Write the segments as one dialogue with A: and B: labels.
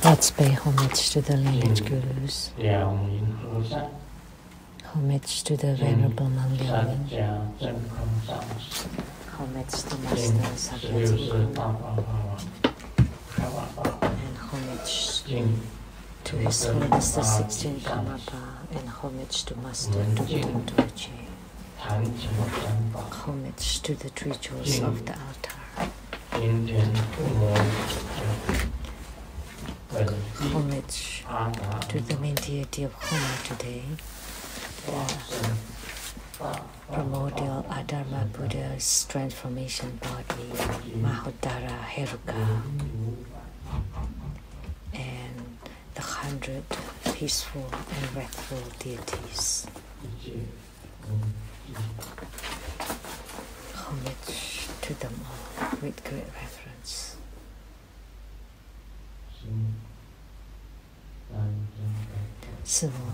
A: Let's pay homage to the lineage gurus. Homage to the Venerable Monk Liang. Homage to Master Sakyati. And homage to His Holiness the 16th Karmapa. And homage to Master Dukten Dorje. Homage to the three jewels of the altar. Homage to the main deity of Homa today, the primordial Adharma Buddha's transformation body, Mahottara Heruka, and the 100 peaceful and wrathful deities. Homage to them all with great reverence. Civil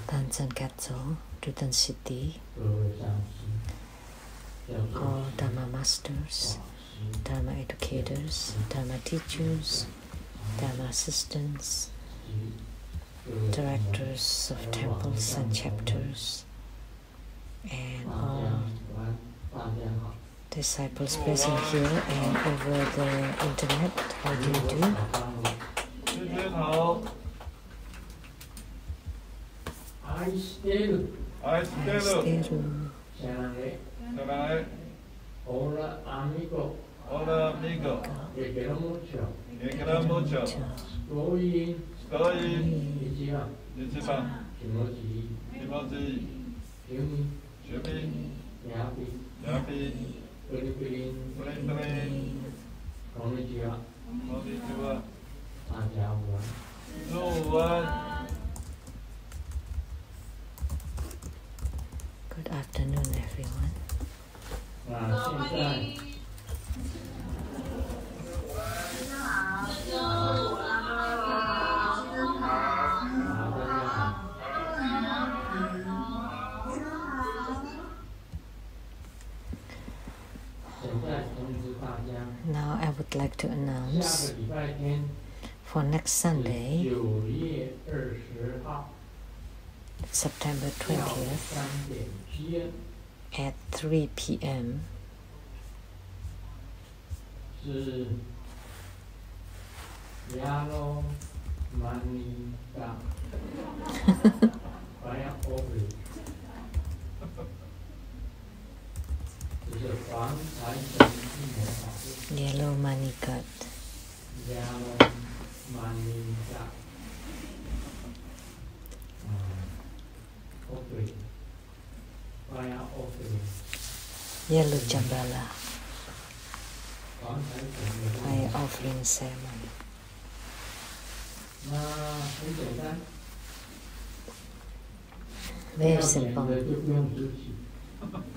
A: Tanzan Katso, Dutan City, all Dharma masters, Dharma educators, Dharma teachers, Dharma assistants, directors of temples and chapters, and all disciples present here and over the internet. How do you do?
B: Hola amigo. Hola amigo. Te quiero mucho. Te quiero mucho. Estoy. Ichiban. Kimochi. Shumi. Yapi. Pring. Konnichiwa.
A: Good afternoon, everyone. Now I would like to announce for next Sunday, September 20th, at 3 p.m. Yellow money cut. Yellow Jambhala. Fire offering ceremony. Very simple.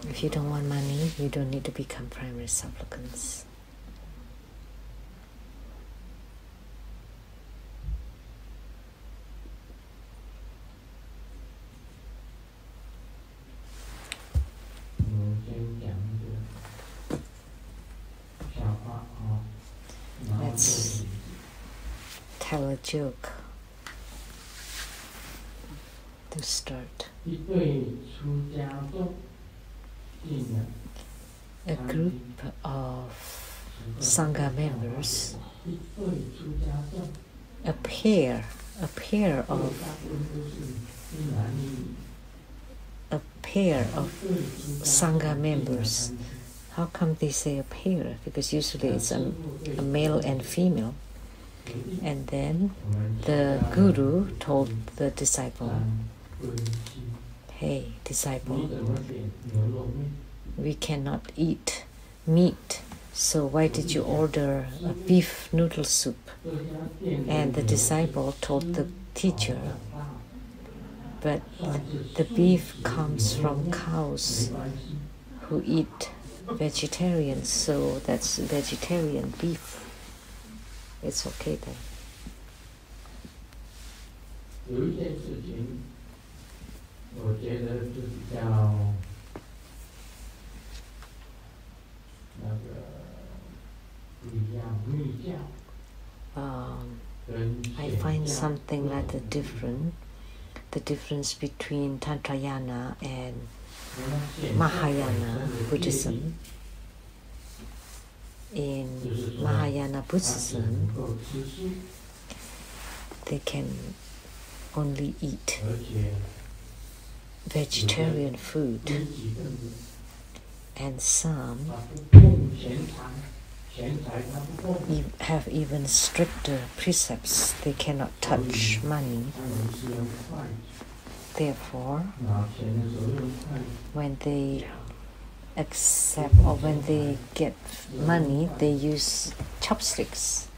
A: If you don't want money, you don't need to become primary supplicants. Let's tell a joke to start. A group of Sangha members, a pair of Sangha members. How come they say a pair? Because usually it's a male and female. And then the guru told the disciple, "Hey, disciple, we cannot eat meat, so why did you order a beef noodle soup?" And the disciple told the teacher, "But the beef comes from cows who eat vegetarian, so that's vegetarian beef. It's okay then." I find something like the difference between Tantrayana and Mahayana Buddhism. In Mahayana Buddhism, they can only eat vegetarian food, and some have even stricter precepts. They cannot touch money. Therefore, when they accept or when they get money, they use chopsticks.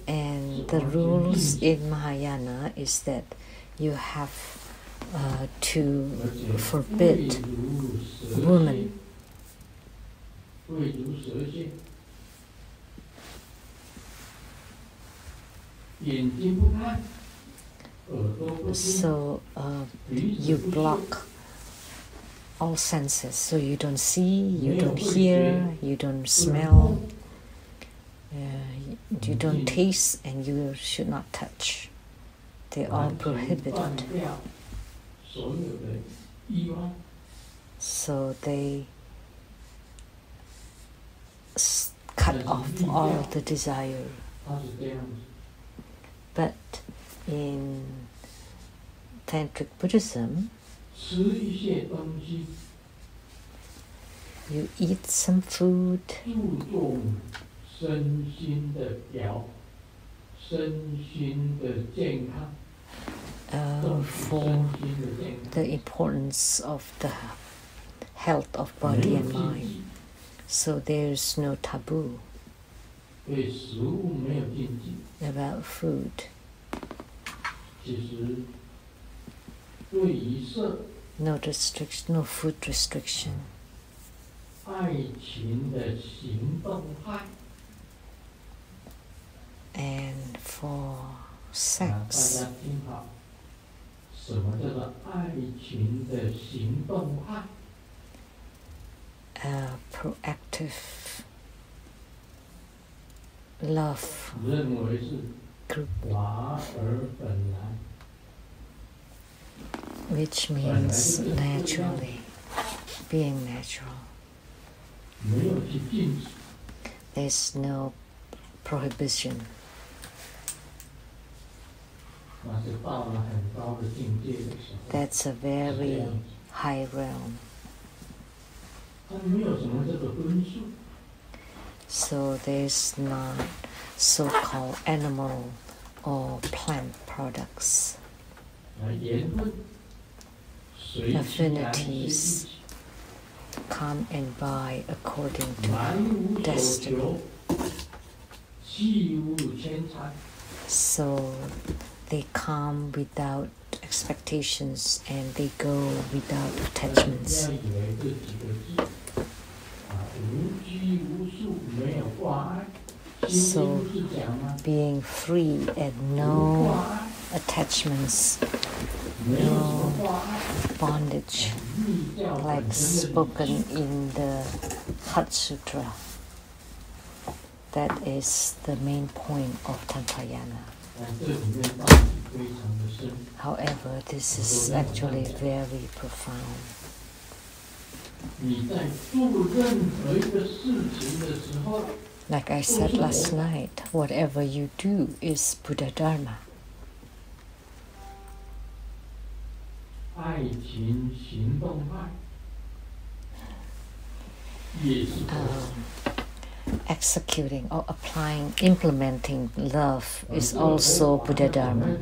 A: And the rules in Mahayana is that you have to forbid women. So you block all senses, so you don't see, you don't hear, you don't smell, you don't taste, and you should not touch. They're all prohibited. So they cut off all the desire. But in Tantric Buddhism, you eat some food, for the importance of the health of body and mind. So there's no taboo about food. No restriction, no food restriction. And for sex, proactive love group, which means naturally, being natural. There's no prohibition. That's a very high realm. So there's not so-called animal or plant products. Affinities come and buy according to destiny. So they come without expectations and they go without attachments. So being free and no attachments, no bondage, like spoken in the Heart Sutra. That is the main point of Tantrayana. However, this is actually very profound. Like I said last night, whatever you do is Buddha Dharma. Executing or applying, implementing love is also Buddha Dharma.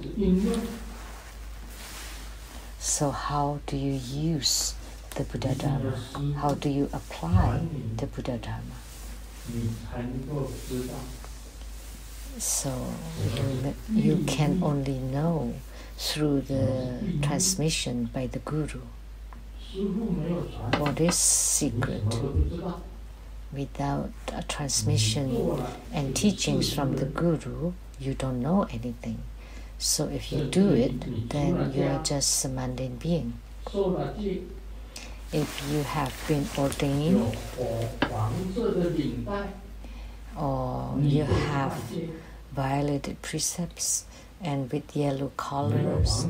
A: So how do you use the Buddha Dharma? How do you apply the Buddha Dharma? So you can only know through the transmission by the Guru. What is secret? Without a transmission and teachings from the Guru, you don't know anything. So if you do it, then you are just a mundane being. if you have been ordained or you have violated precepts, and with yellow collars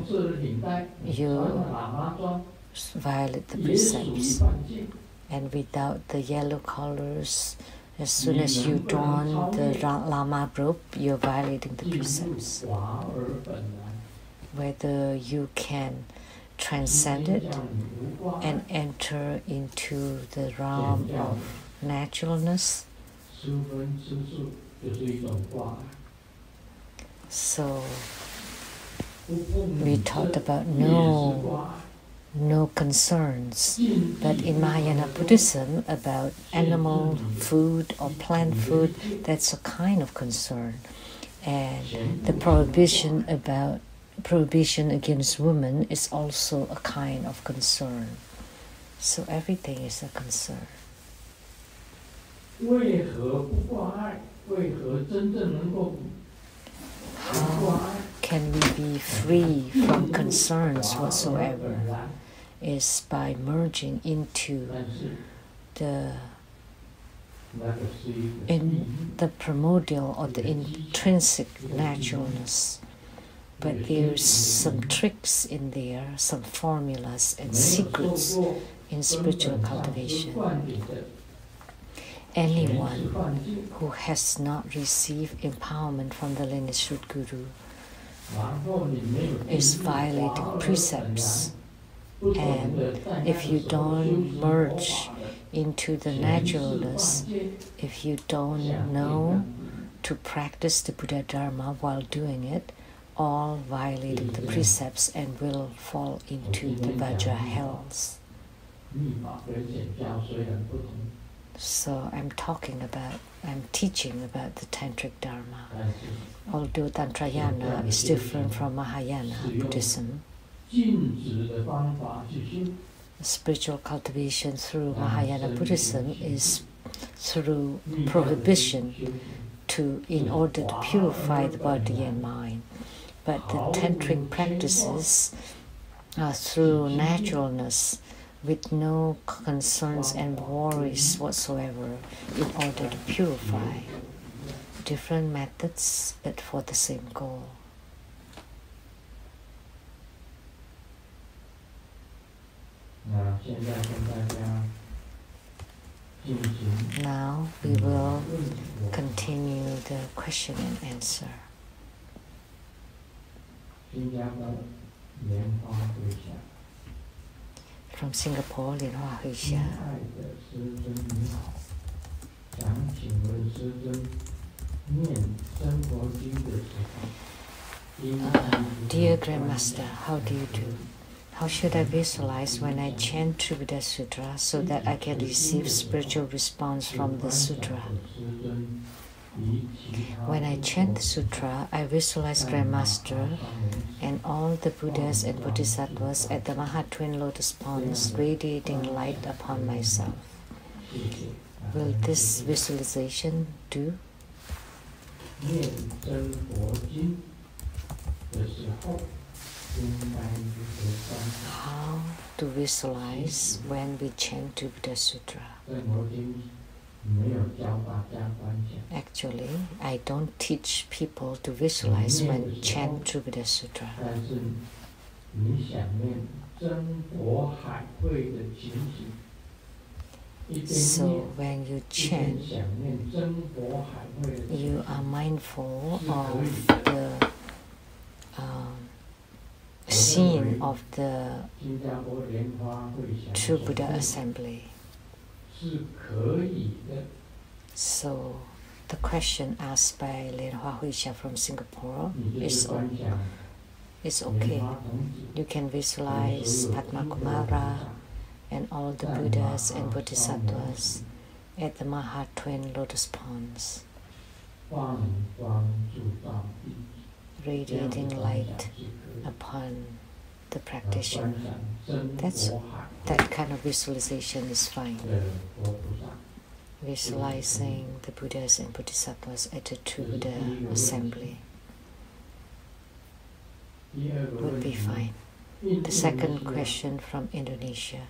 A: you violate the precepts, and without the yellow collars, as soon as you don the Lama robe, you're violating the precepts. Whether you can transcend it and enter into the realm of naturalness. So we talked about no concerns, but in Mahayana Buddhism, about animal food or plant food, that's a kind of concern. And the prohibition against women is also a kind of concern. So everything is a concern. How can we be free from concerns whatsoever? Is by merging into the primordial or the intrinsic naturalness. But there's some tricks in there, some formulas and secrets in spiritual cultivation. Anyone who has not received empowerment from the lineage root guru is violating precepts. And if you don't merge into the naturalness, if you don't know to practice the Buddha Dharma while doing it, all violating the precepts and will fall into the Vajra hells. So I'm teaching about the Tantric Dharma. Although Tantrayana is different from Mahayana Buddhism, spiritual cultivation through Mahayana Buddhism is through prohibition in order to purify the body and mind. But the tantric practices are through naturalness, with no concerns and worries whatsoever, in order to purify. Different methods, but for the same goal. Now we will continue the question and answer. From Singapore, Lian Heruka. Dear Grandmaster, how do you do? How should I visualize when I chant Tribuddha Sutra so that I can receive spiritual response from the sutra? When I chant the sutra, I visualize Grandmaster and all the Buddhas and Bodhisattvas at the Mahatwin Lotus Ponds radiating light upon myself. Will this visualization do? How to visualize when we chant Buddha Sutra? Actually, I don't teach people to visualize when chant Buddha Sutra. So when you chant, you are mindful of the scene of the True Buddha Assembly. So the question asked by Lian Heruka from Singapore is okay. You can visualize Padmakumara and all the Buddhas and Bodhisattvas at the Mahatwin Lotus Ponds, radiating light upon the practitioner. That kind of visualization is fine. Visualizing the Buddhas and Bodhisattvas at the True Buddha Assembly would be fine. The second question from Indonesia.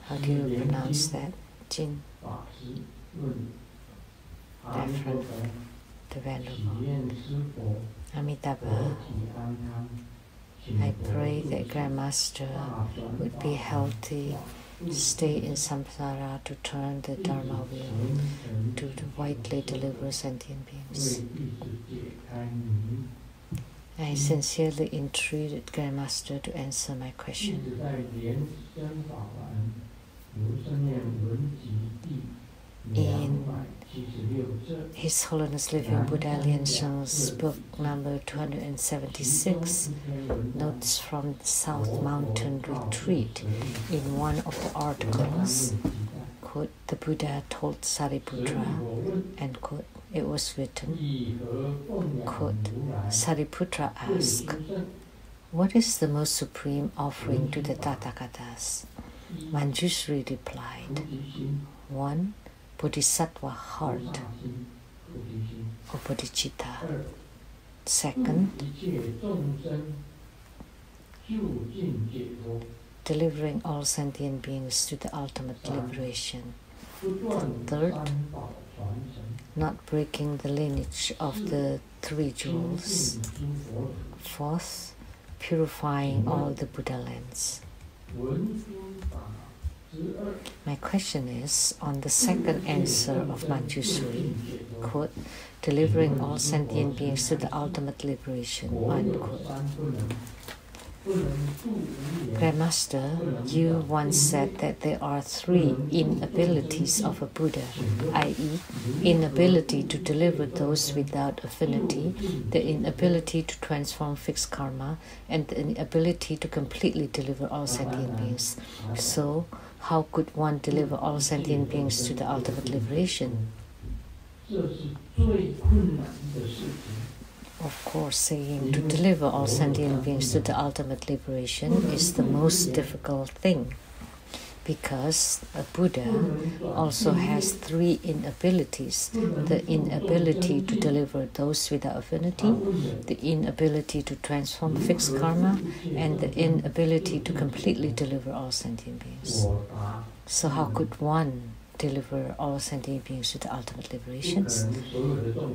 A: How do you pronounce that? Jin. Different. The Venerable Amitabha. I pray that Grandmaster would be healthy, stay in samsara to turn the Dharma wheel to widely deliver sentient beings. I sincerely entreated Grandmaster to answer my question. In His Holiness Living Buddha Lian Sheng's book number 276, Notes from the South Mountain Retreat, in one of the articles, quote, the Buddha told Sariputra, end quote, it was written, quote, Sariputra asked, what is the most supreme offering to the Tathagatas? Manjushri replied, 1. Bodhisattva heart, or bodhicitta. 2nd, delivering all sentient beings to the ultimate liberation. 3rd, not breaking the lineage of the 3 jewels. 4th, purifying all the Buddha lands. My question is, on the second answer of Manjushri, quote, delivering all sentient beings to the ultimate liberation, unquote. Grandmaster, you once said that there are 3 inabilities of a Buddha, i.e., inability to deliver those without affinity, the inability to transform fixed karma, and the inability to completely deliver all sentient beings. So, how could one deliver all sentient beings to the ultimate liberation? Of course, saying to deliver all sentient beings to the ultimate liberation is the most difficult thing, because a Buddha also has 3 inabilities: the inability to deliver those without affinity, the inability to transform fixed karma, and the inability to completely deliver all sentient beings. So how could one deliver all sentient beings to the ultimate liberations?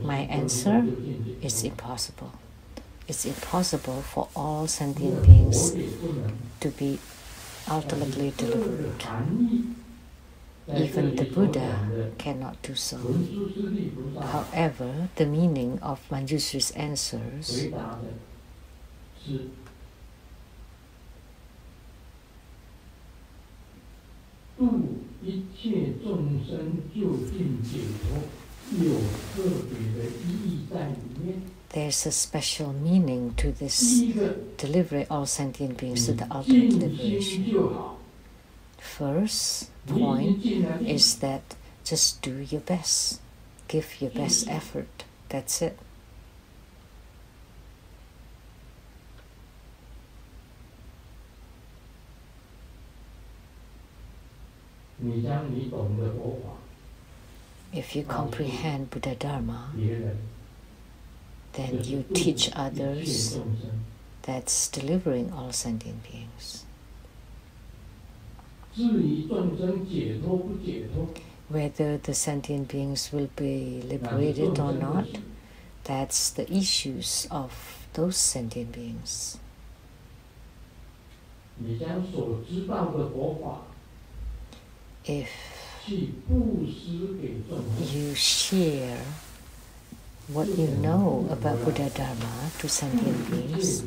A: My answer is impossible. It's impossible for all sentient beings to be ultimately delivered. Even the Buddha cannot do so. However, the meaning of Manjushri's answers there's a special meaning to this delivery all sentient beings to the ultimate liberation. First point is that just do your best. Give your best effort. That's it. If you comprehend Buddha Dharma, then you teach others. That's delivering all sentient beings. Whether the sentient beings will be liberated or not, that's the issues of those sentient beings. If you share what you know about Buddha Dharma to sentient beings,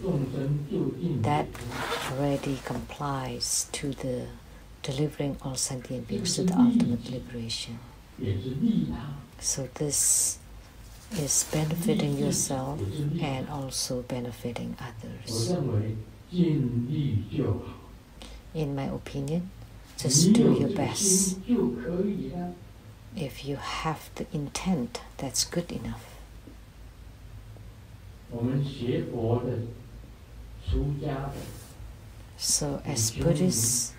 A: that already complies to the delivering all sentient beings to the ultimate liberation. So this is benefiting yourself and also benefiting others. In my opinion, just do your best. If you have the intent, that's good enough. So as Buddhists,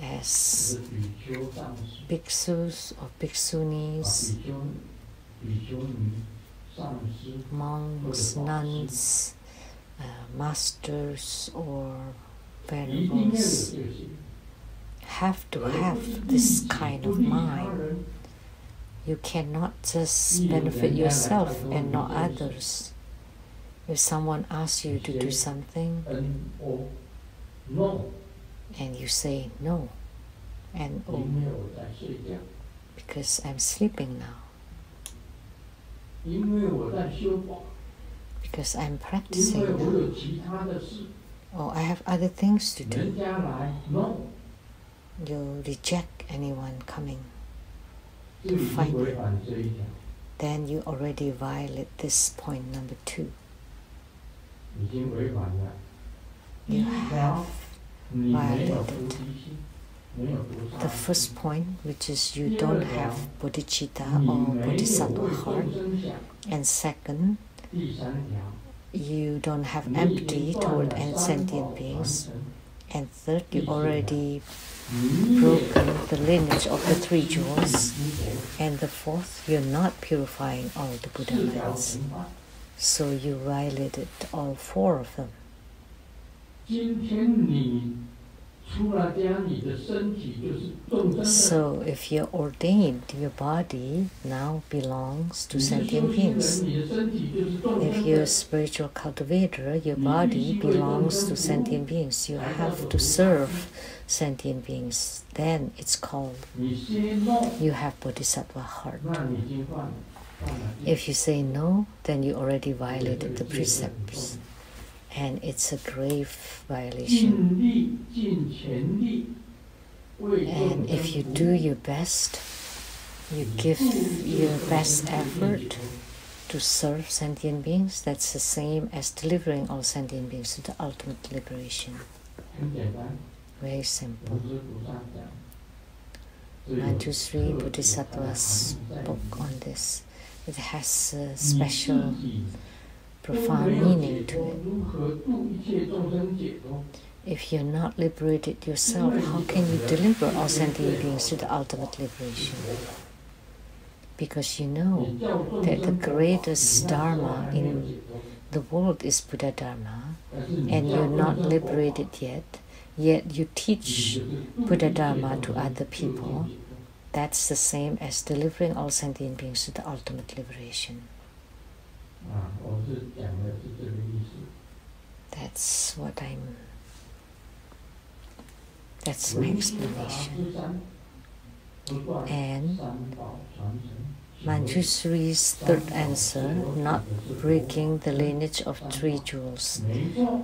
A: as bhikshus or bhikshunis, monks, nuns, masters or venerables have to have this kind of mind. You cannot just benefit yourself and not others. If someone asks you to do something and you say no, and because I'm sleeping now, because I'm practicing now, or I have other things to do, you reject anyone coming to find you, then you already violate this point number 2. You have violated the first point, which is you don't have bodhicitta or bodhisattva heart, and second, you don't have empathy toward sentient beings, and third, you already broken the lineage of the 3 jewels, and the fourth, you're not purifying all the Buddha lands. So you violated all 4 of them. So if you're ordained, your body now belongs to sentient beings. If you're a spiritual cultivator, your body belongs to sentient beings. You have to serve sentient beings. Then it's called you have bodhisattva heart. If you say no, then you already violated the precepts. And it's a grave violation. And if you do your best, you give your best effort to serve sentient beings, that's the same as delivering all sentient beings to the ultimate liberation. Very simple. Manjushri Bodhisattva spoke on this. It has a special profound meaning to it. If you're not liberated yourself, how can you deliver all sentient beings to the ultimate liberation? Because you know that the greatest Dharma in the world is Buddha Dharma, and you're not liberated yet you teach Buddha Dharma to other people. That's the same as delivering all sentient beings to the ultimate liberation. That's my explanation. And Manjushri's third answer, not breaking the lineage of 3 jewels.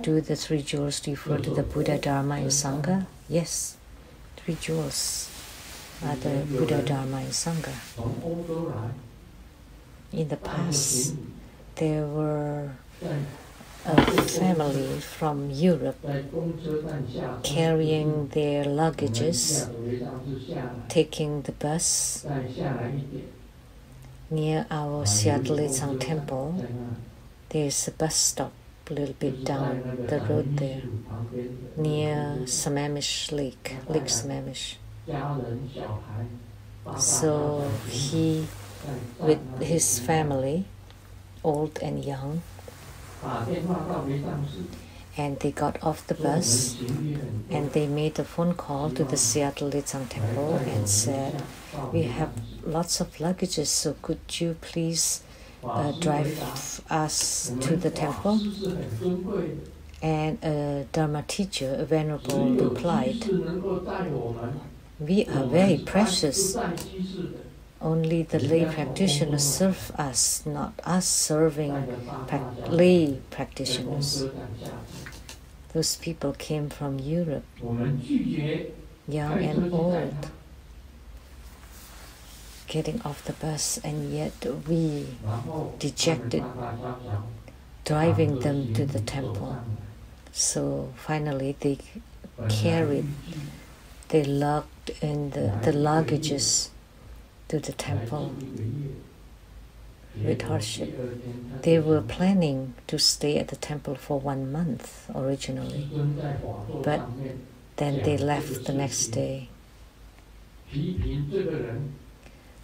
A: Do the 3 jewels refer to the Buddha, Dharma, and Sangha? Yes, 3 jewels are the Buddha, Dharma, and Sangha. In the past, there were a family from Europe carrying their luggages, taking the bus near our Siatalitsang temple. There's a bus stop a little bit down the road there, near Sammamish Lake Sammamish. So he, with his family, old and young, and they got off the bus and they made a phone call to the Siatalitsang temple and said, we have lots of luggages, so could you please drive us to the temple? And a Dharma teacher, a venerable, replied, we are very precious. Only the lay practitioners serve us, not us serving lay practitioners. Those people came from Europe, young and old, getting off the bus, and yet we dejected driving them to the temple. So finally they lugged in the luggages to the temple with hardship. They were planning to stay at the temple for 1 month originally, but then they left the next day.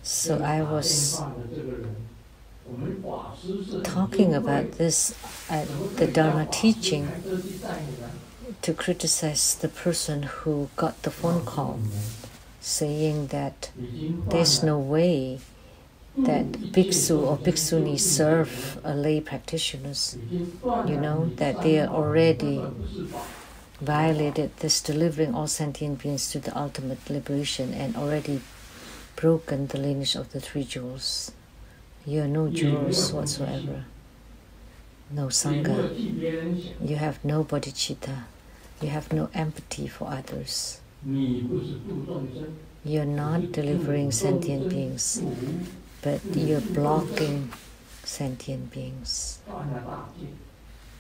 A: So I was talking about this at the Dharma teaching to criticize the person who got the phone call saying that there's no way that bhiksu or bhikshuni serve a lay practitioners, that they are already violated this delivering all sentient beings to the ultimate liberation and already broken the lineage of the three jewels. You are no jewels whatsoever, no sangha. You have no bodhicitta. You have no empathy for others. You're not delivering sentient beings, but you're blocking sentient beings.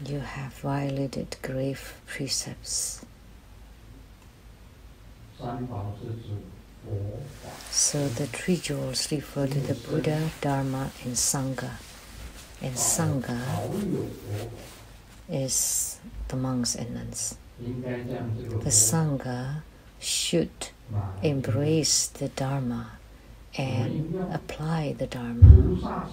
A: You have violated grave precepts. So the three jewels refer to the Buddha, Dharma, and Sangha. And Sangha is the monks and nuns. The Sangha should embrace the Dharma and apply the Dharma.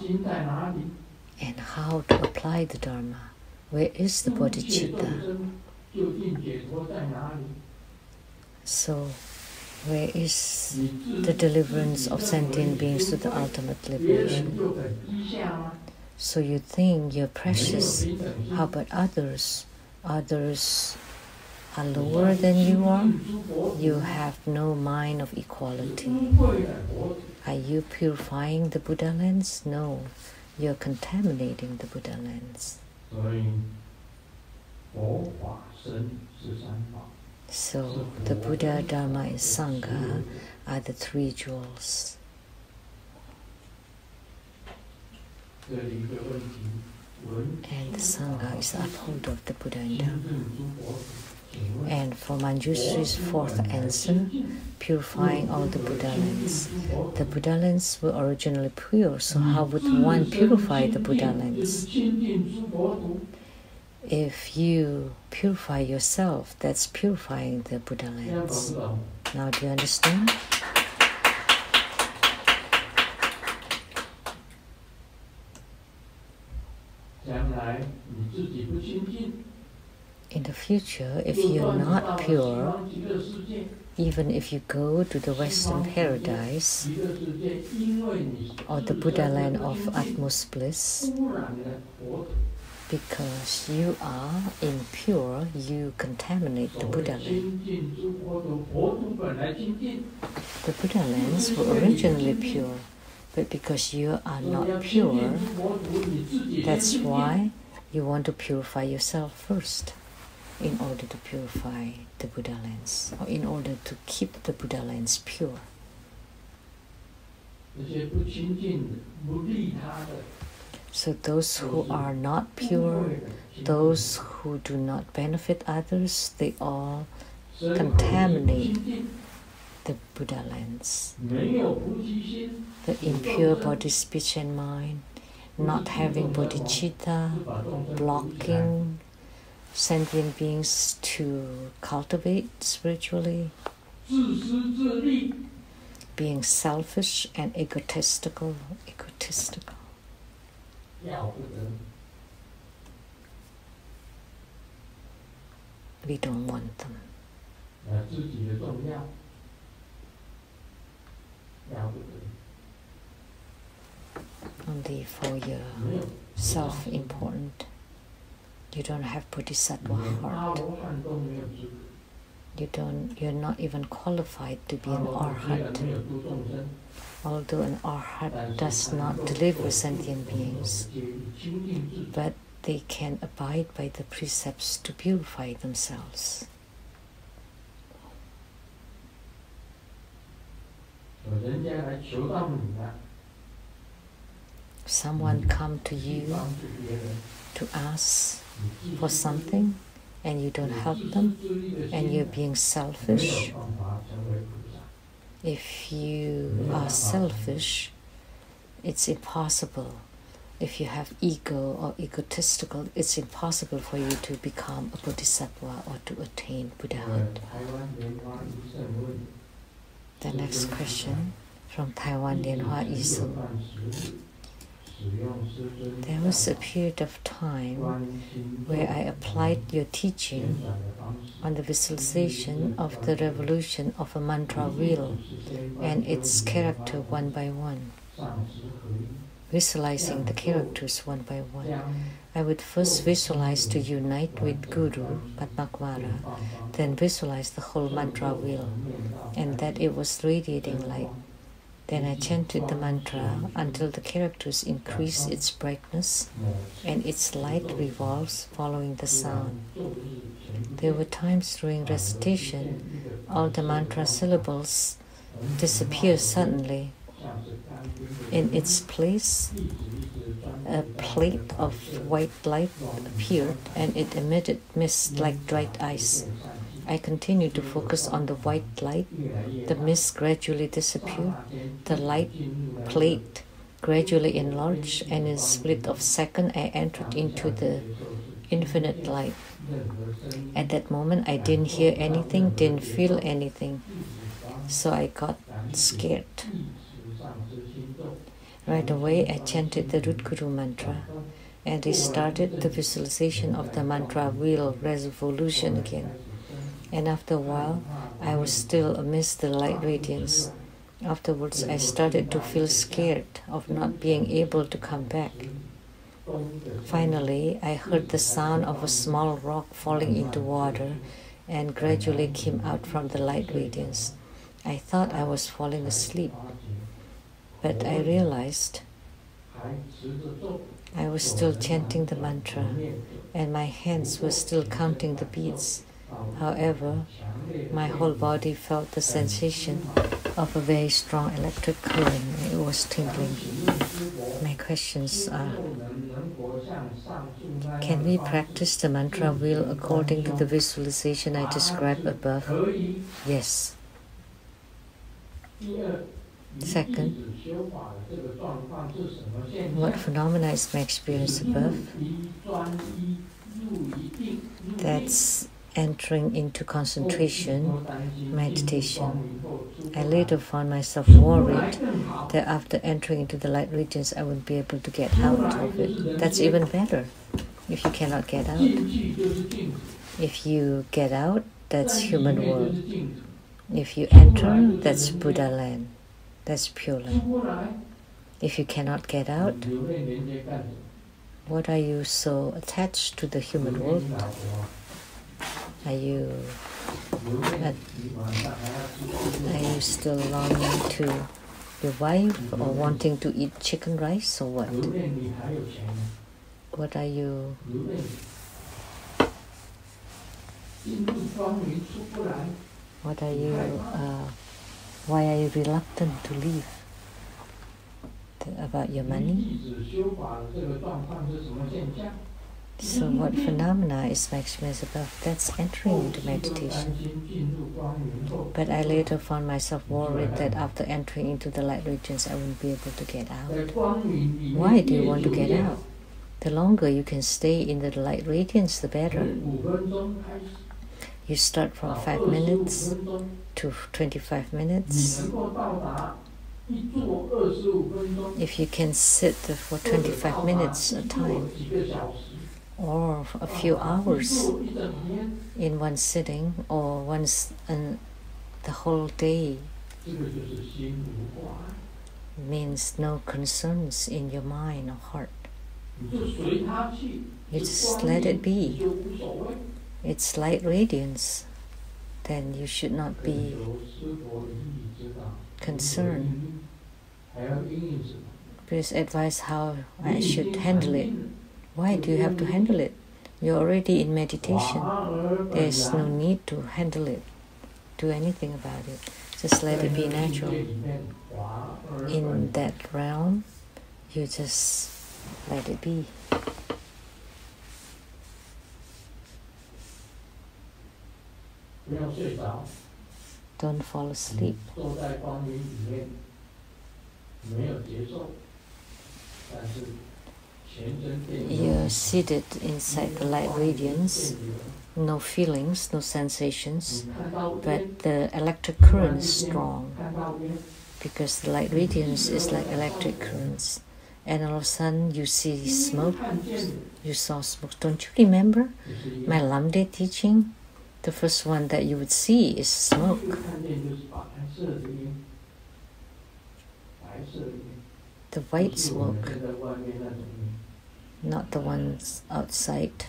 A: And how to apply the Dharma? Where is the bodhicitta? So, where is the deliverance of sentient beings to the ultimate liberation? So you think you're precious. How about others? Others are lower than you are. You have no mind of equality. Are you purifying the Buddha lens? No, you're contaminating the Buddha lens. So the Buddha, Dharma, and Sangha are the three jewels. And the Sangha is the upholder of the Buddha and Dharma. And for Manjushri's fourth answer, purifying all the Buddha lands. The Buddha lands were originally pure, so how would one purify the Buddha lands? If you purify yourself, that's purifying the Buddha lands. Now do you understand? In the future, if you're not pure, even if you go to the Western paradise or the Buddha land of utmost bliss, because you are impure, you contaminate the Buddha land. The Buddha lands were originally pure, but because you are not pure, that's why you want to purify yourself first in order to purify the Buddha lands, or in order to keep the Buddha lands pure. So those who are not pure, those who do not benefit others, they all contaminate the Buddha lands. The impure body, speech and mind, not having bodhicitta, blocking sentient beings to cultivate spiritually, being selfish and egotistical. We don't want them. Only for your self-important. You don't have bodhisattva heart. You're not even qualified to be an arhat. Although an arhat does not deliver sentient beings, but they can abide by the precepts to purify themselves. Someone come to you to ask for something and you don't help them and you're being selfish. If you are selfish, it's impossible. If you have ego or egotistical, it's impossible for you to become a bodhisattva or to attain Buddhahood. The next question from Taiwan, Lian Sheng. There was a period of time where I applied your teaching on the visualization of the revolution of a mantra wheel and its character one by one. Visualizing the characters one by one, I would first visualize to unite with Guru Padmakumara, then visualize the whole mantra wheel, and that it was radiating light. Then I chanted the mantra until the characters increase its brightness and its light revolves following the sound. There were times during recitation, all the mantra syllables disappear suddenly. In its place, a plate of white light appeared and it emitted mist like dried ice. I continued to focus on the white light. The mist gradually disappeared. The light plate gradually enlarged, and in a split of a second, I entered into the infinite light. At that moment, I didn't hear anything, didn't feel anything, so I got scared. Right away, I chanted the Root Guru mantra and restarted the visualization of the mantra wheel revolution again. And after a while, I was still amidst the light radiance. Afterwards, I started to feel scared of not being able to come back. Finally, I heard the sound of a small rock falling into water and gradually came out from the light radiance. I thought I was falling asleep, but I realized I was still chanting the mantra and my hands were still counting the beats. However, my whole body felt the sensation of a very strong electric current. It was tingling. My questions are, can we practice the mantra wheel according to the visualization I described above? Yes. Second, what phenomena is my experience above? That's entering into concentration, meditation. I later found myself worried that after entering into the light regions, I wouldn't be able to get out of it. That's even better if you cannot get out. If you get out, that's human world. If you enter, that's Buddha land. That's Pure Land. If you cannot get out, what are you so attached to the human world? Are you still longing to your wife or wanting to eat chicken rice or what? What are you? What are you? Why are you reluctant to leave? About your money? So what phenomena is my experience above? That's entering into meditation. But I later found myself worried that after entering into the light regions, I wouldn't be able to get out. Why do you want to get out? The longer you can stay in the light radiance, the better. You start from 5 minutes to 25 minutes. If you can sit for 25 minutes a time, or a few hours in one sitting, or once the whole day, means no concerns in your mind or heart. You just let it be. It's light radiance. Then you should not be concerned. Please advise how I should handle it. Why do you have to handle it? You're already in meditation. There is no need to handle it, do anything about it. Just let it be natural. In that realm, you just let it be. Don't fall asleep. You're seated inside the light radiance, no feelings, no sensations, but the electric current is strong because the light radiance is like electric currents. and all of a sudden you see smoke. You saw smoke. Don't you remember my Lamdre teaching? The first one that you would see is smoke. The white smoke, not the ones outside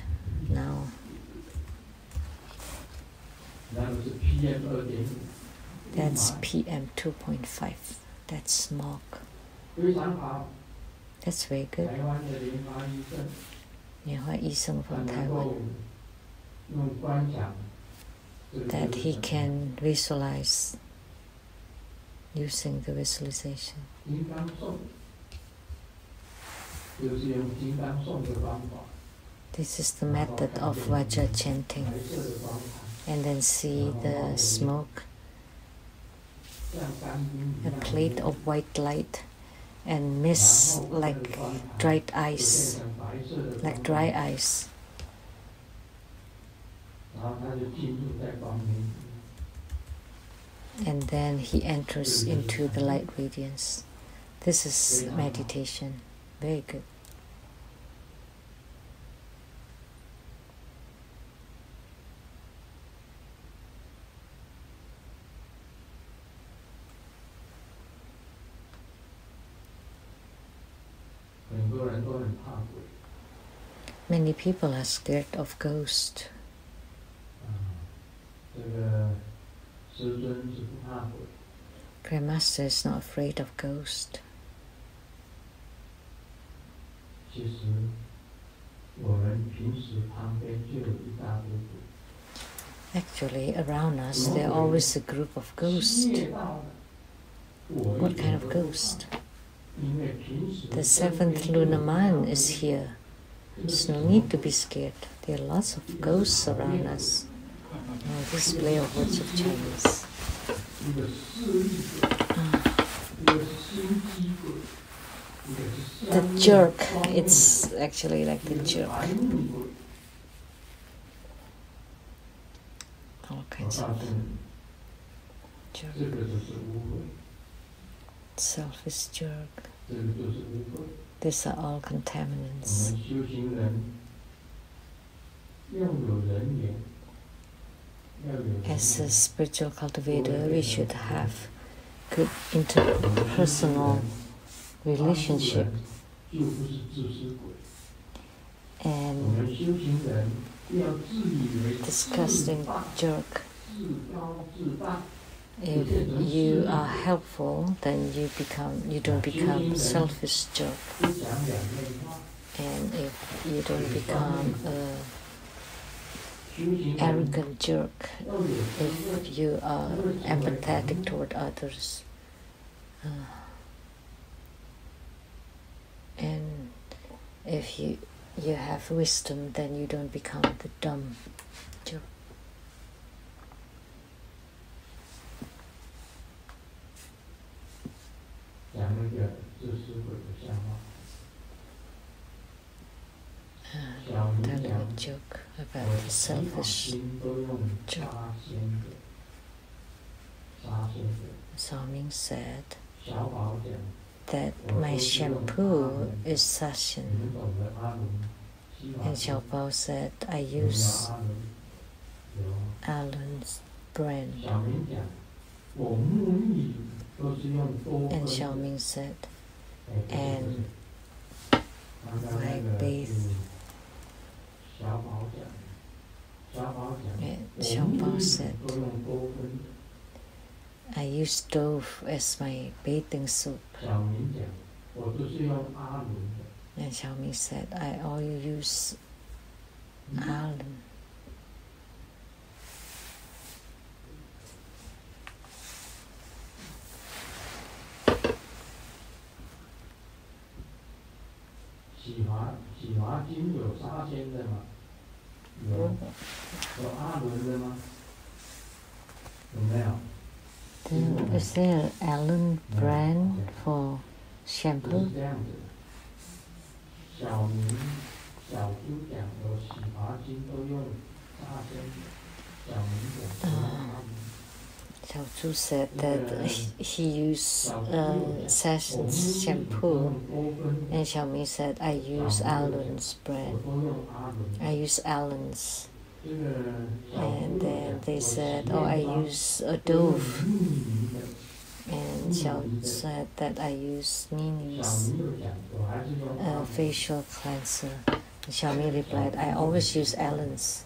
A: now. That's PM 2.5. That's smog. That's very good. Lian Sheng from Taiwan. That he can visualize using the visualization. This is the method of Vajra chanting. And then see the smoke, a plate of white light, and mist like dried ice, like dry ice. And then he enters into the light radiance. This is meditation. Very good. Many people are scared of ghosts. Grandmaster is not afraid of ghosts. Actually, around us, there are always a group of ghosts. What kind of ghost? The seventh lunar month is here. There's no need to be scared. There are lots of ghosts around us. Oh, this play of words of Chinese. The jerk, it's actually like the jerk. All kinds of jerk. Selfish jerk. These are all contaminants. As a spiritual cultivator, we should have good interpersonal relationship. And disgusting jerk. If you are helpful, then you don't become selfish jerk. And if you don't become arrogant jerk, if you are empathetic toward others, and if you have wisdom, then you don't become the dumb jerk. Tell a joke about the selfish jerk. Xiaoming said that my shampoo is Sashin. And Xiaopao said, I use Alan's brand. And Xiaoming said, and I bathe. And Xiaopao said, I use Dove as my bathing soap. And Xiaoming said, I always use Alan. Is there an Allen brand for shampoo? Xiao said that he used Sessions shampoo, and Xiaoming said, I use Allen's brand. I use Allen's. And then they said, oh, I use a Dove. And Xiao said that I use Nini's facial cleanser. And Xiaoming replied, I always use Allen's.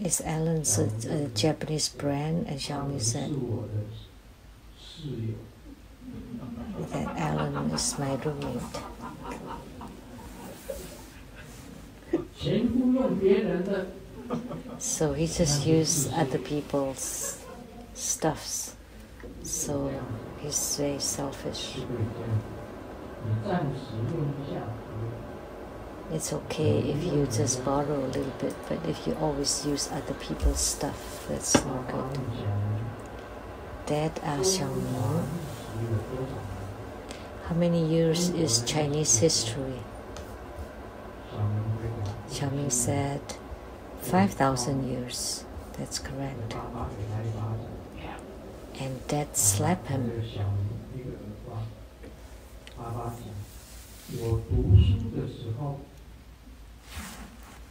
A: Is Allen's a Japanese brand? And Xiaoming said that Allen is my roommate. So he just used other people's stuffs. So he's very selfish. It's okay if you just borrow a little bit, but if you always use other people's stuff, that's not good. Dad asked Xiaoming, how many years is Chinese history? Xiaoming said, 5,000 years. That's correct. And Dad slapped him.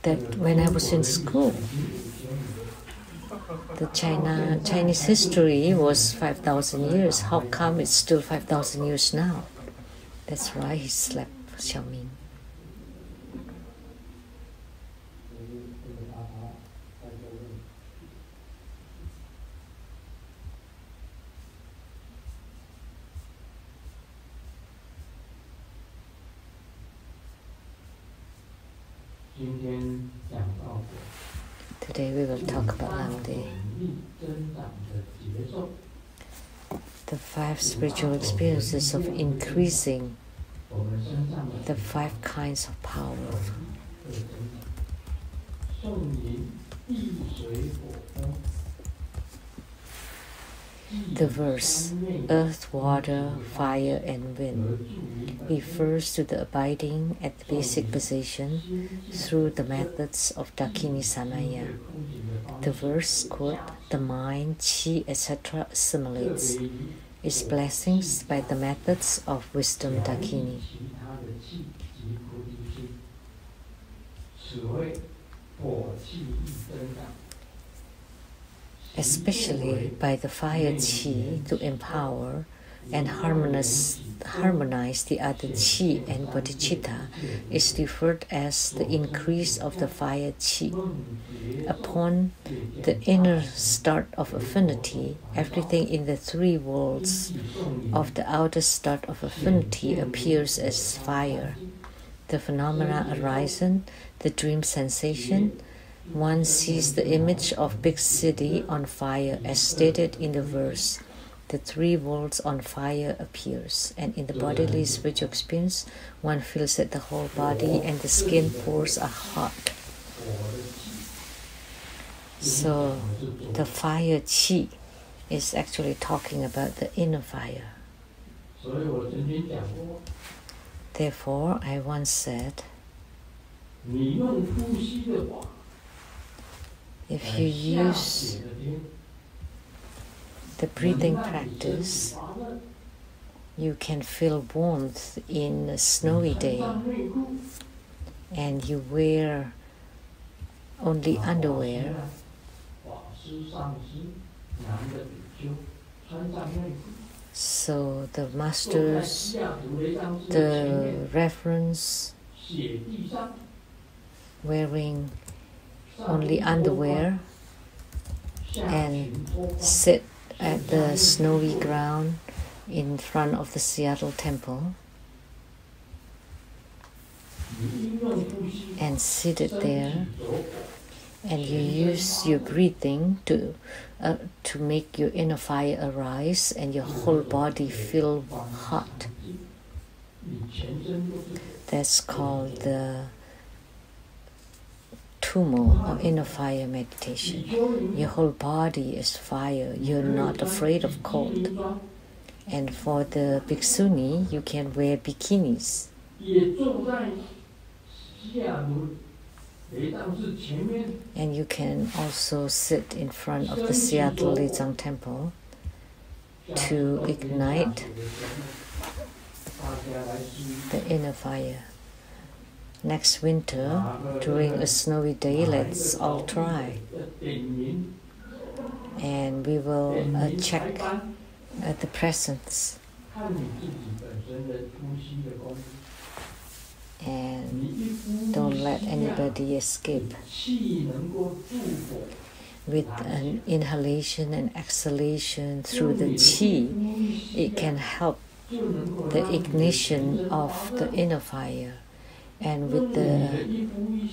A: That when I was in school, the Chinese history was 5,000 years. How come it's still 5,000 years now? That's why he slapped Xiaoming. Today we will talk about Lamdre. The 5 spiritual experiences of increasing the 5 kinds of power. The verse, earth, water, fire, and wind, refers to the abiding at the basic position through the methods of Dakini Samaya. The verse, quote, the mind, chi, etc. assimilates its blessings by the methods of wisdom Dakini. Especially by the fire qi to empower and harmonize the other qi and bodhicitta is referred as the increase of the fire qi. Upon the inner start of affinity, everything in the 3 worlds of the outer start of affinity appears as fire. The phenomena arisen, the dream sensation, one sees the image of big city on fire as stated in the verse. The 3 worlds on fire appears, and in the bodily spiritual experience, one feels that the whole body and the skin pores are hot. So the fire qi is actually talking about the inner fire. Therefore, I once said, if you use the breathing practice, you can feel warmth in a snowy day, and you wear only underwear. So the masters, the reverends, wearing only underwear and sit at the snowy ground in front of the Seattle temple and seated there, and you use your breathing to make your inner fire arise and your whole body feel hot. That's called the tumo or inner fire meditation. Your whole body is fire. You're not afraid of cold. And for the bhikshuni, you can wear bikinis. And you can also sit in front of the Seattle Lizang temple to ignite the inner fire. Next winter, during a snowy day, let's all try. And we will check the presence. And don't let anybody escape. With an inhalation and exhalation through the qi, it can help the ignition of the inner fire. And with the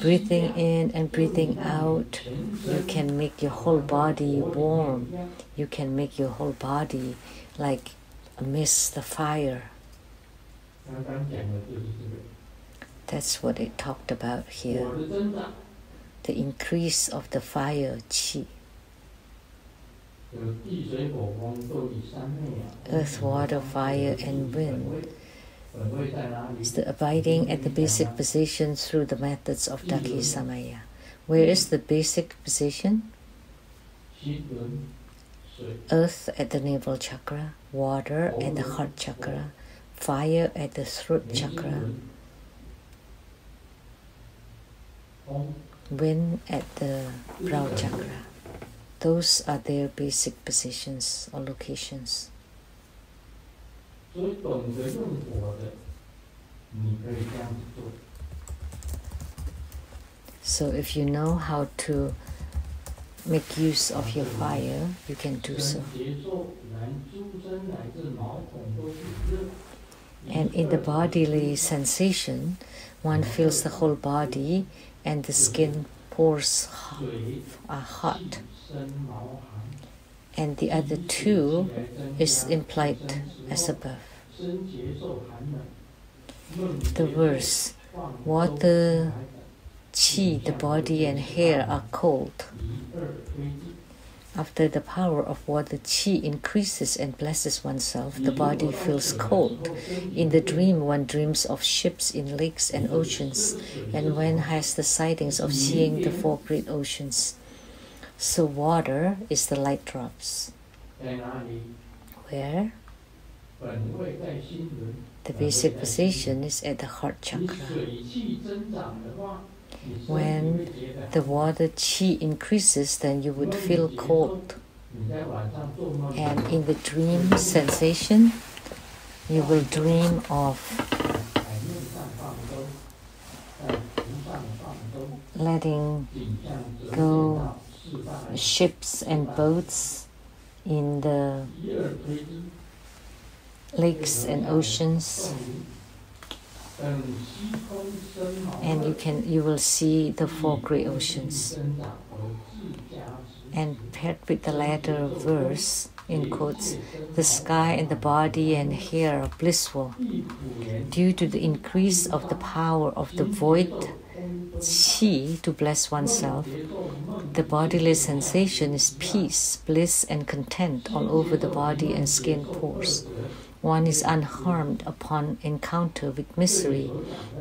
A: breathing in and breathing out, you can make your whole body warm. You can make your whole body like amidst the fire. That's what it talked about here. The increase of the fire qi. Earth, water, fire, and wind is the abiding at the basic position through the methods of Daki Samaya. Where is the basic position? Earth at the navel chakra, water at the heart chakra, fire at the throat chakra, wind at the brow chakra. Those are their basic positions or locations. So if you know how to make use of your fire, you can do so. And in the bodily sensation, one feels the whole body and the skin pores are hot. And the other two is implied as above. The verse, water, qi, the body and hair are cold. After the power of water qi increases and blesses oneself, the body feels cold. In the dream, one dreams of ships in lakes and oceans, and one has the sightings of seeing the four great oceans. So water is the light drops. Where? The basic position is at the heart chakra. When the water qi increases, then you would feel cold. And in the dream sensation, you will dream of letting go ships and boats in the lakes and oceans, and you will see the four great oceans. And paired with the latter verse, in quotes, the sky and the body and hair are blissful. Due to the increase of the power of the void qi to bless oneself, the bodily sensation is peace, bliss, and content all over the body and skin pores. One is unharmed upon encounter with misery.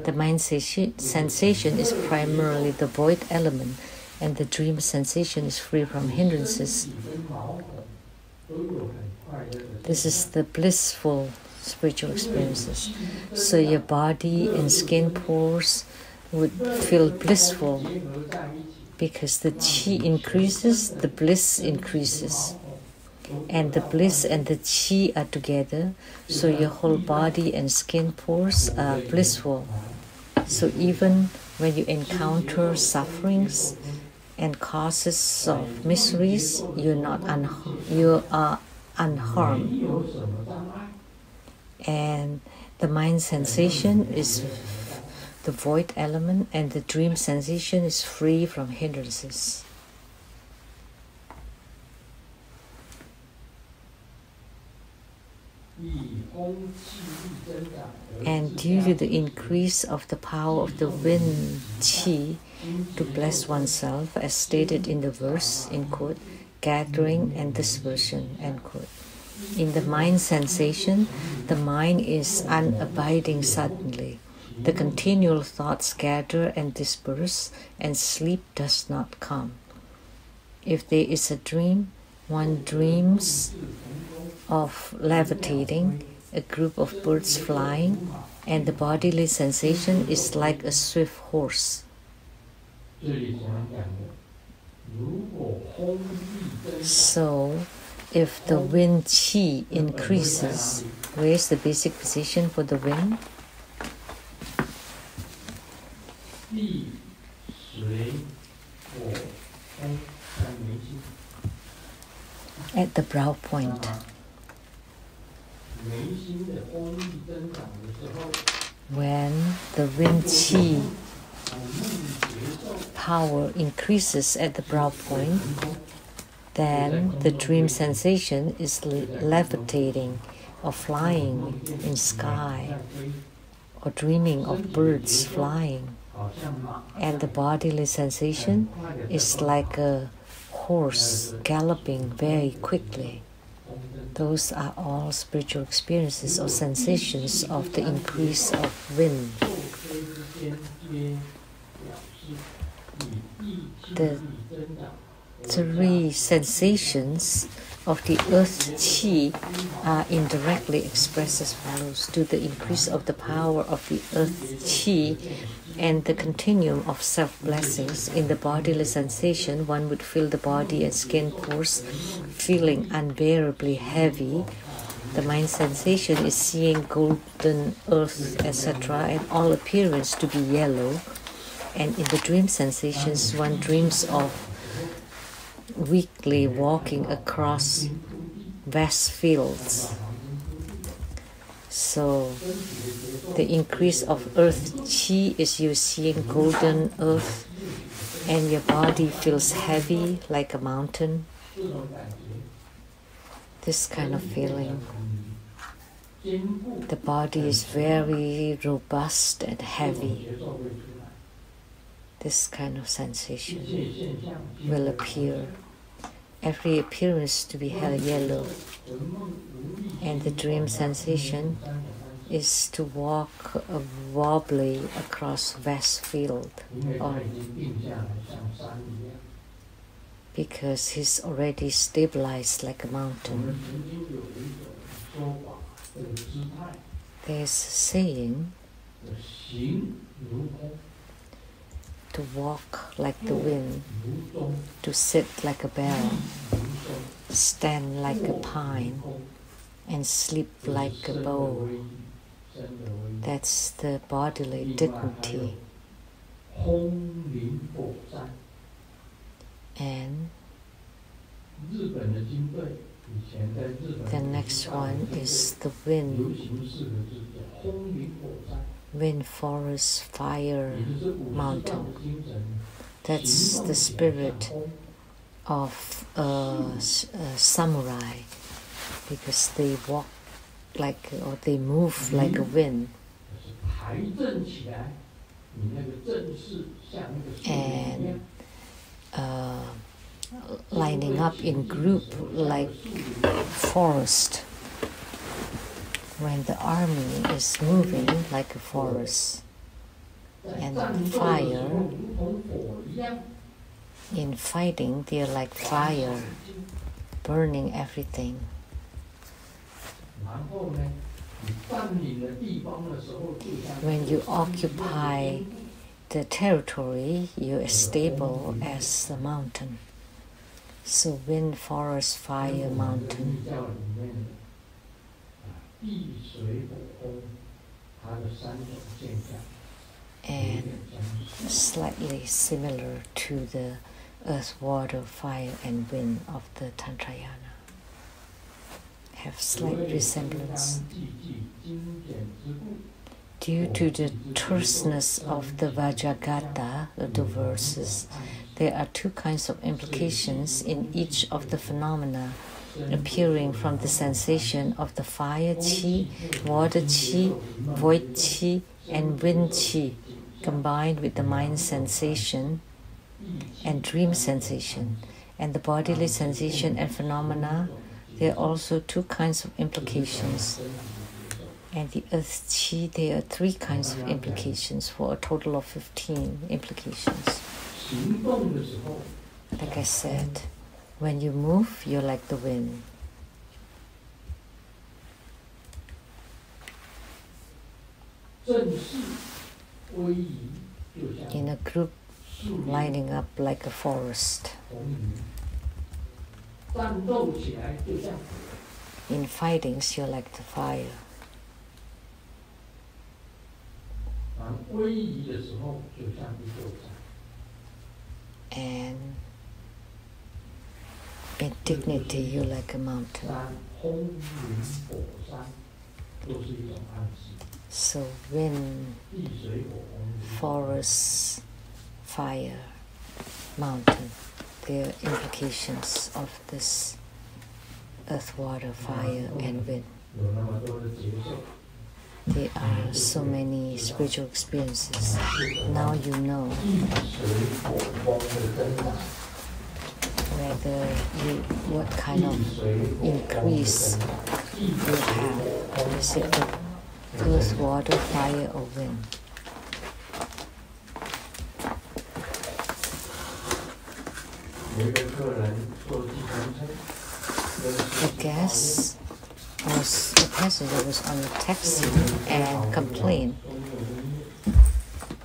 A: The mind sensation is primarily the void element, and the dream sensation is free from hindrances. This is the blissful spiritual experiences. So your body and skin pores would feel blissful because the qi increases, the bliss increases. And the bliss and the qi are together, so your whole body and skin pores are blissful. So even when you encounter sufferings and causes of miseries, you are unharmed. And the mind sensation is the void element, and the dream sensation is free from hindrances. And due to the increase of the power of the wind qi to bless oneself, as stated in the verse, in quote, gathering and dispersion, end quote. In the mind sensation, the mind is unabiding suddenly. The continual thoughts gather and disperse, and sleep does not come. If there is a dream, one dreams of levitating, a group of birds flying, and the bodily sensation is like a swift horse. So, if the wind qi increases, where is the basic position for the wind? At the brow point. When the wind qi power increases at the brow point, then the dream sensation is levitating or flying in sky or dreaming of birds flying. And the bodily sensation is like a horse galloping very quickly. Those are all spiritual experiences or sensations of the increase of wind. The three sensations of the earth qi are indirectly expressed as follows: to the increase of the power of the earth qi and the continuum of self-blessings. In the bodily sensation, one would feel the body and skin pores feeling unbearably heavy. The mind sensation is seeing golden earth, etc., and all appearance to be yellow. And in the dream sensations, one dreams of weakly walking across vast fields. So the increase of earth qi is you seeing golden earth and your body feels heavy like a mountain. This kind of feeling. The body is very robust and heavy. This kind of sensation will appear. Every appearance to be yellow. And the dream sensation is to walk wobbly across vast field, because he's already stabilized like a mountain. There's a saying to walk like the wind, to sit like a barrel, stand like a pine, and sleep like a bow. That's the bodily dignity. And the next one is the wind. Wind, forest, fire, mountain. That's the spirit of a samurai, because they walk like, or they move like a wind. And lining up in group like forest. When the army is moving like a forest, and fire, in fighting, they are like fire, burning everything. When you occupy the territory, you are stable as the mountain. So wind, forest, fire, mountain. And slightly similar to the earth, water, fire, and wind of the Tantrayana. Have slight resemblance. Due to the terseness of the Vajragata, the verses, there are two kinds of implications in each of the phenomena appearing from the sensation of the fire qi, water qi, void qi, and wind qi, combined with the mind sensation and dream sensation, and the bodily sensation and phenomena. There are also two kinds of implications. And the earth chi, there are 3 kinds of implications for a total of 15 implications. Like I said, when you move, you're like the wind. In a group, lining up like a forest. In fightings, you're like the fire. And in dignity, you're like a mountain. So wind, forest, fire, mountain, they are implications of this earth, water, fire, and wind. There are so many spiritual experiences. Now you know what kind of increase you have. Is it the earth, water, fire, or wind? The guest was a passenger was on a taxi and complained,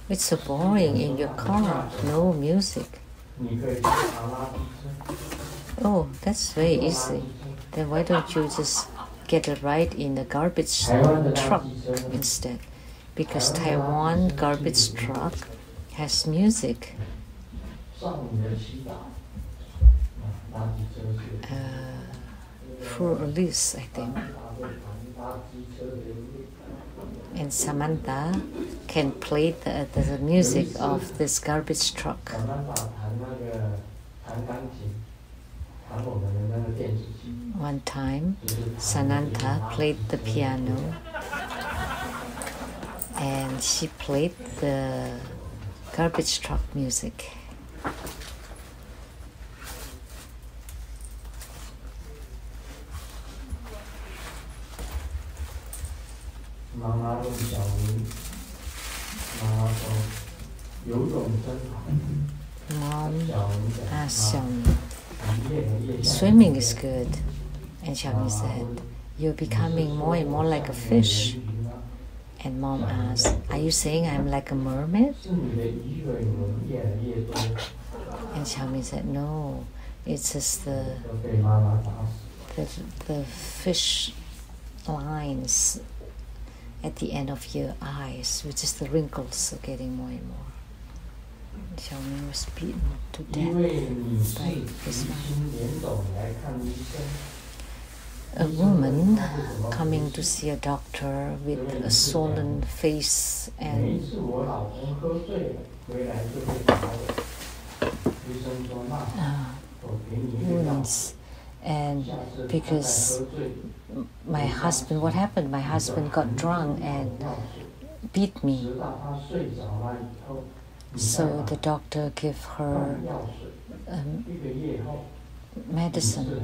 A: "It's so boring in your car, no music." Oh, that's very easy. Then why don't you just get a ride in a garbage truck instead? Because Taiwan garbage truck has music. For Elise, I think. And Samantha can play the music of this garbage truck. One time, Sananta played the piano and she played the garbage truck music. Mom asked Xiaomi, "Swimming is good." And Xiaomi said, "You're becoming more and more like a fish." And Mom asked, "Are you saying I'm like a mermaid?" And Xiaomi said, "No, it's just the fish lines at the end of your eyes, which is the wrinkles are getting more and more." Xiaomi was beaten to death by his mom. A woman coming to see a doctor with a swollen face and wounds. And because my husband, what happened? My husband got drunk and beat me. So the doctor gave her medicine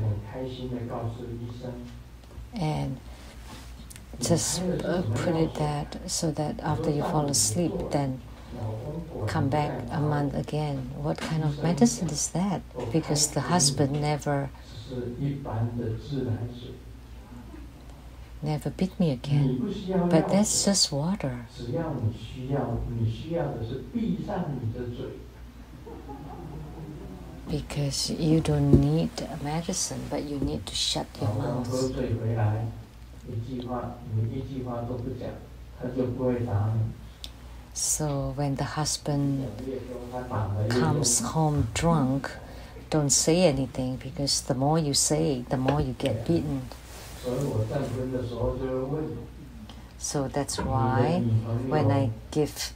A: and just put it that so that after you fall asleep, then come back a month again. What kind of medicine is that? Because the husband never beat me again. But that's just water. Because you don't need medicine, but you need to shut your mouth. So when the husband comes home drunk, don't say anything, because the more you say, the more you get beaten. So that's why when I give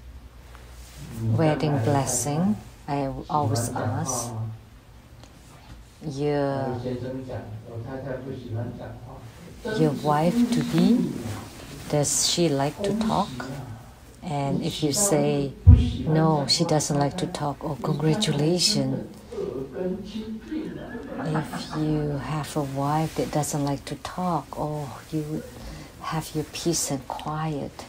A: wedding blessing, I always ask, your wife-to-be, does she like to talk? And if you say, no, she doesn't like to talk, oh, congratulations. If you have a wife that doesn't like to talk, oh, you have your peace and quiet.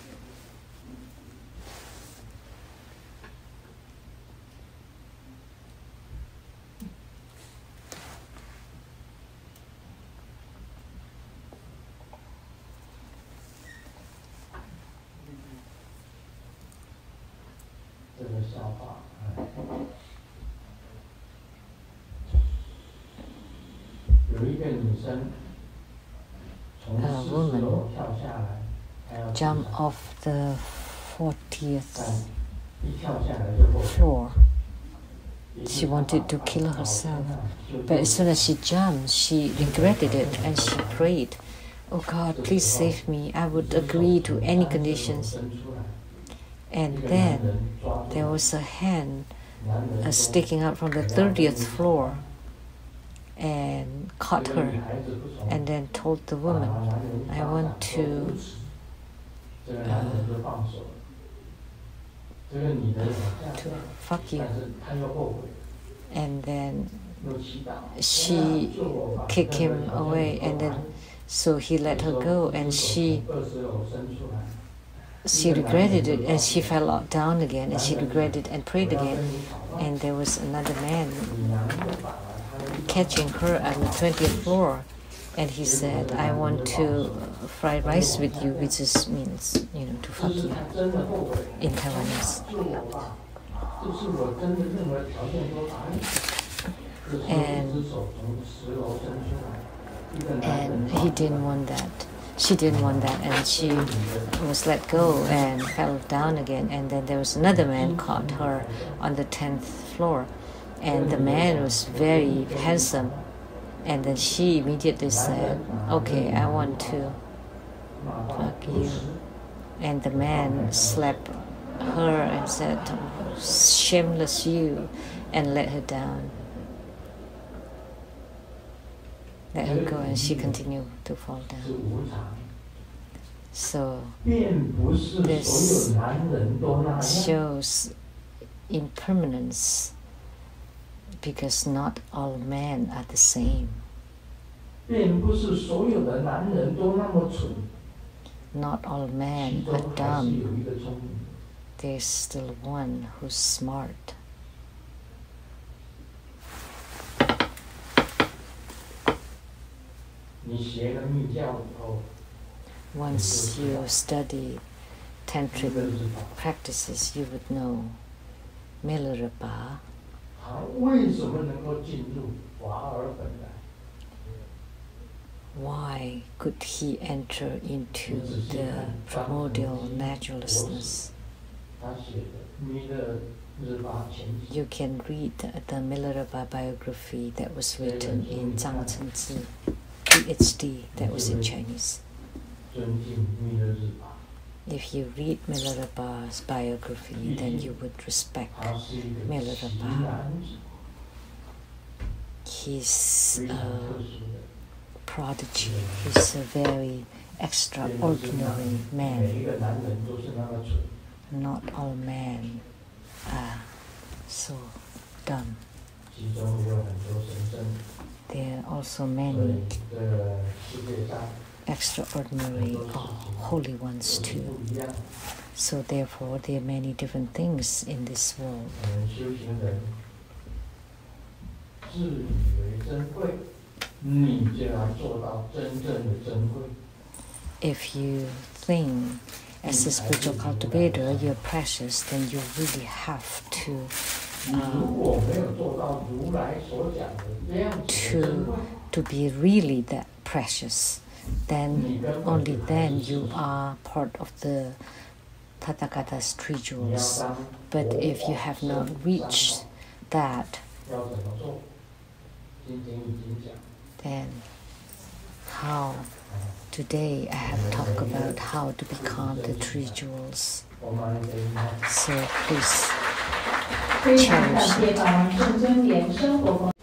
A: A woman jumped off the 40th floor. She wanted to kill herself, but as soon as she jumped, she regretted it and she prayed, "Oh God, please save me. I would agree to any conditions." And then there was a hand sticking out from the 30th floor and caught her, and then told the woman, "I want to fuck you." And then she kicked him away, and then so he let her go, and she regretted it, and she fell down again, and she regretted and prayed again. And there was another man catching her on the 20th floor, and he said, "I want to fried rice with you," which just means, to fuck you in Taiwanese. And he didn't want that. She didn't want that, and she was let go and fell down again. And then there was another man caught her on the 10th floor, and the man was very handsome. And then she immediately said, "Okay, I want to fuck you." And the man slapped her and said, "Shameless you," and let her down. Let her go, and she continued to fall down. So this shows impermanence, because not all men are the same. Not all men are dumb. There's still one who's smart. Once you study tantric practices, you would know Milarepa. Why could he enter into the primordial naturalness? You can read the Milarepa biography that was written in Zhang Chengzi, PhD, that was in Chinese. If you read Milarepa's biography, then you would respect Milarepa. He's a prodigy. He's a very extraordinary man. Not all men are so dumb. There are also many extraordinary or holy ones too. So therefore, there are many different things in this world. If you think as a spiritual cultivator you're precious, then you really have to be really that precious. Then only then you are part of the Tathagata's three jewels. But if you have not reached that, then how? Today I have talked about how to become the three jewels. So please cherish it.